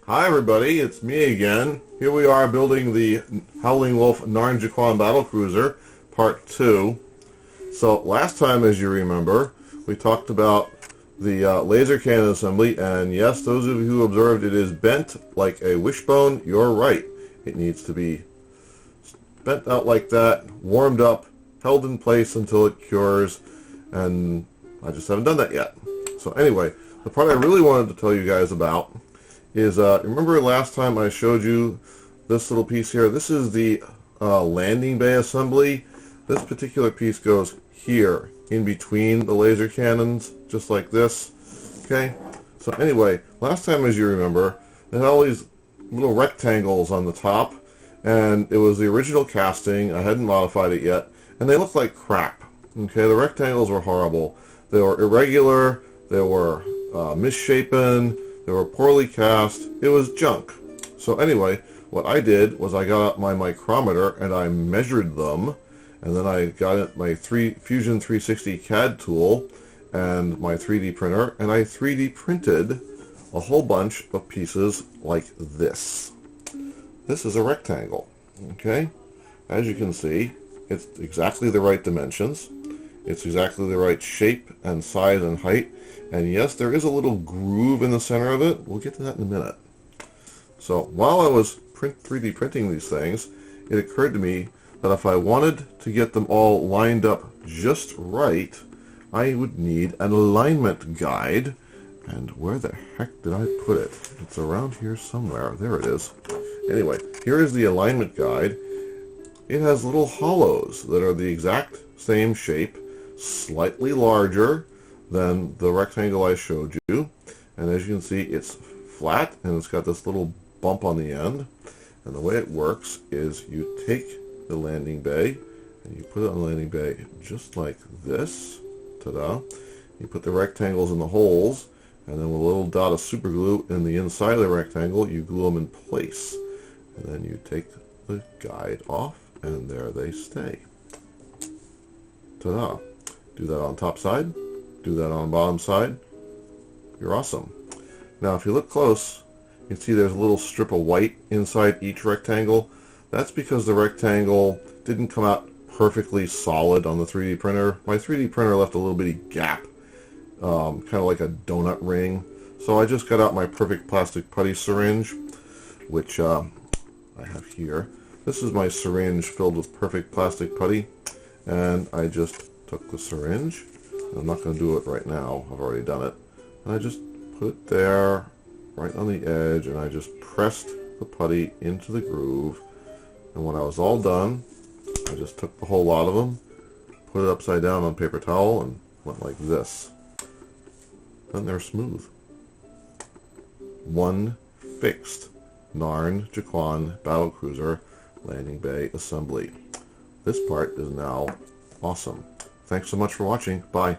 Hi everybody, it's me again. Here we are building the Howling Wolf Narn Battlecruiser Part 2. So last time, as you remember, we talked about the laser cannon assembly, and yes, those of you who observed it is bent like a wishbone, you're right. It needs to be bent out like that, warmed up, held in place until it cures, and I just haven't done that yet. So anyway, the part I really wanted to tell you guys about is, remember last time I showed you this little piece here? This is the landing bay assembly. This particular piece goes here, in between the laser cannons, just like this. Okay? So anyway, last time, as you remember, it had all these little rectangles on the top, and it was the original casting. I hadn't modified it yet, and they looked like crap. Okay? The rectangles were horrible. They were irregular, they were misshapen, they were poorly cast. It was junk. So anyway, what I did was I got out my micrometer and I measured them, and then I got my Fusion 360 CAD tool and my 3D printer, and I 3D printed a whole bunch of pieces like this. This is a rectangle. Okay? As you can see, it's exactly the right dimensions. It's exactly the right shape and size and height. And yes, there is a little groove in the center of it. We'll get to that in a minute. So while I was 3D printing these things, it occurred to me that if I wanted to get them all lined up just right, I would need an alignment guide. And where the heck did I put it? It's around here somewhere. There it is. Anyway, here is the alignment guide. It has little hollows that are the exact same shape, slightly larger than the rectangle I showed you, and as you can see, it's flat and it's got this little bump on the end. And the way it works is you take the landing bay and you put it on the landing bay just like this. Ta-da! You put the rectangles in the holes, and then with a little dot of super glue in the inside of the rectangle, you glue them in place, and then you take the guide off, and there they stay. Ta-da! Do that on top side. Do that on the bottom side. You're awesome. Now if you look close, you can see there's a little strip of white inside each rectangle. That's because the rectangle didn't come out perfectly solid on the 3D printer. My 3D printer left a little bitty gap, kind of like a donut ring. So I just got out my perfect plastic putty syringe, which I have here. This is my syringe filled with perfect plastic putty, and I just took the syringe. I'm not going to do it right now. I've already done it. And I just put it there, right on the edge, and I just pressed the putty into the groove. And when I was all done, I just took the whole lot of them, put it upside down on paper towel, and went like this. Then they're smooth. One fixed Narn Battlecruiser landing bay assembly. This part is now awesome. Thanks so much for watching. Bye.